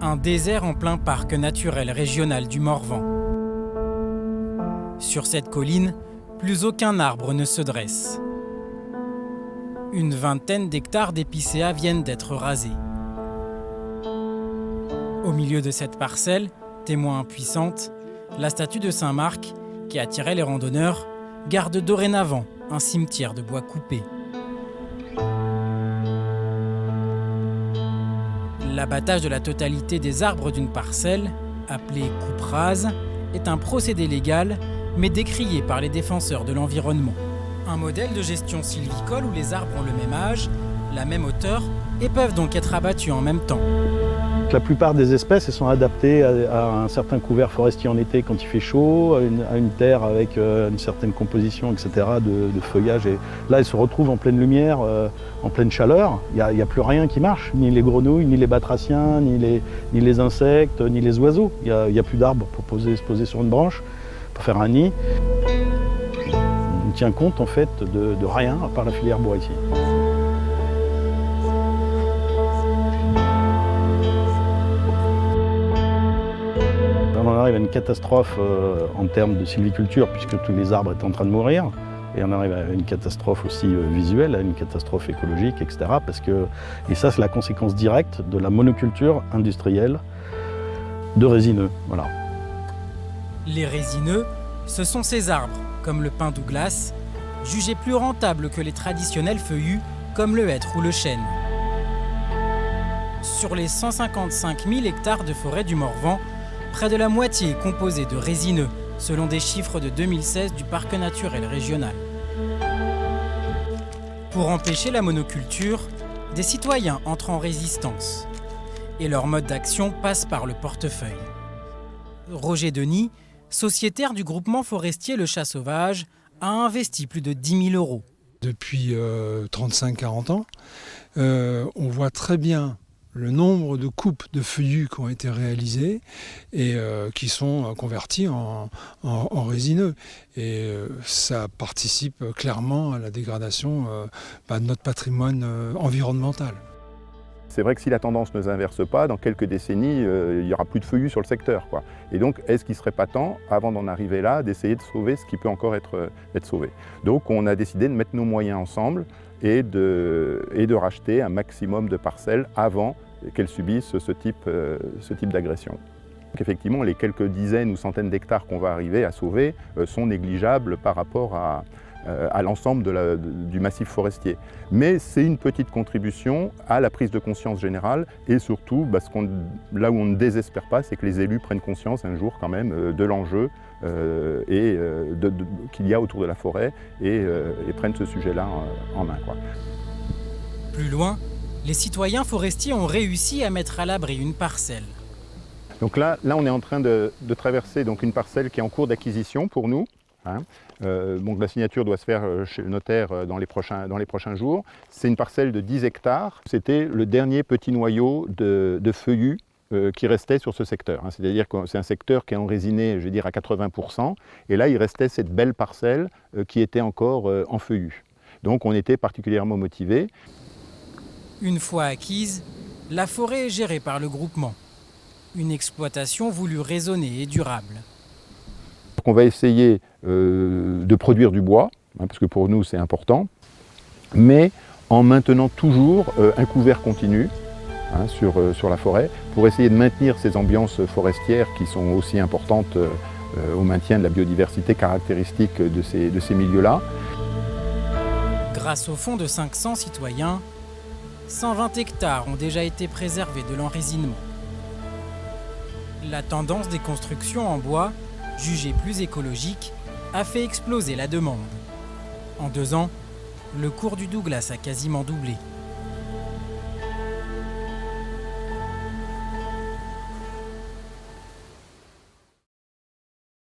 Un désert en plein parc naturel régional du Morvan. Sur cette colline, plus aucun arbre ne se dresse. Une vingtaine d'hectares d'épicéas viennent d'être rasés. Au milieu de cette parcelle, témoin impuissante, la statue de Saint-Marc, qui attirait les randonneurs, garde dorénavant un cimetière de bois coupé. L'abattage de la totalité des arbres d'une parcelle, appelé coupe rase, est un procédé légal, mais décrié par les défenseurs de l'environnement. Un modèle de gestion sylvicole où les arbres ont le même âge, la même hauteur, et peuvent donc être abattus en même temps. La plupart des espèces elles sont adaptées à un certain couvert forestier en été quand il fait chaud, à une terre avec une certaine composition, etc., de feuillage. Et là, elles se retrouvent en pleine lumière, en pleine chaleur. Il n'y a plus rien qui marche, ni les grenouilles, ni les batraciens, ni les insectes, ni les oiseaux. Il n'y a plus d'arbres pour se poser sur une branche, pour faire un nid. On ne tient compte en fait de rien à part la filière bois ici. On arrive à une catastrophe en termes de sylviculture puisque tous les arbres étaient en train de mourir. Et on arrive à une catastrophe aussi visuelle, à une catastrophe écologique, etc. Et ça, c'est la conséquence directe de la monoculture industrielle de résineux. Voilà. Les résineux, ce sont ces arbres, comme le pin Douglas, jugés plus rentables que les traditionnels feuillus, comme le hêtre ou le chêne. Sur les 155 000 hectares de forêt du Morvan, près de la moitié est composée de résineux, selon des chiffres de 2016 du parc naturel régional. Pour empêcher la monoculture, des citoyens entrent en résistance. Et leur mode d'action passe par le portefeuille. Roger Denis, sociétaire du groupement forestier Le Chat Sauvage, a investi plus de 10 000 €. Depuis 35-40 ans, on voit très bien le nombre de coupes de feuillus qui ont été réalisées et qui sont convertis en résineux. Et ça participe clairement à la dégradation de notre patrimoine environnemental. C'est vrai que si la tendance ne s'inverse pas, dans quelques décennies, il n'y aura plus de feuillus sur le secteur, quoi. Et donc, est-ce qu'il ne serait pas temps, avant d'en arriver là, d'essayer de sauver ce qui peut encore être sauvé? Donc, on a décidé de mettre nos moyens ensemble et de racheter un maximum de parcelles avant qu'elles subissent ce type d'agression. Donc, effectivement, les quelques dizaines ou centaines d'hectares qu'on va arriver à sauver sont négligeables par rapport à l'ensemble du massif forestier. Mais c'est une petite contribution à la prise de conscience générale et surtout, là où on ne désespère pas, c'est que les élus prennent conscience un jour quand même de l'enjeu qu'il y a autour de la forêt et prennent ce sujet-là en main, quoi. Plus loin, les citoyens forestiers ont réussi à mettre à l'abri une parcelle. Donc là on est en train de traverser donc une parcelle qui est en cours d'acquisition pour nous. Donc la signature doit se faire chez le notaire dans les prochains jours. C'est une parcelle de 10 hectares. C'était le dernier petit noyau de feuillus qui restait sur ce secteur. C'est-à-dire que c'est un secteur qui est enrésiné, je vais dire, à 80%. Et là, il restait cette belle parcelle qui était encore en feuillus. Donc on était particulièrement motivés. Une fois acquise, la forêt est gérée par le groupement. Une exploitation voulue raisonnée et durable. Donc on va essayer de produire du bois, parce que pour nous c'est important, mais en maintenant toujours un couvert continu sur la forêt, pour essayer de maintenir ces ambiances forestières qui sont aussi importantes au maintien de la biodiversité caractéristique de ces milieux-là. Grâce au fonds de 500 citoyens, 120 hectares ont déjà été préservés de l'enrésinement. La tendance des constructions en bois, jugée plus écologique, a fait exploser la demande. En 2 ans, le cours du Douglas a quasiment doublé.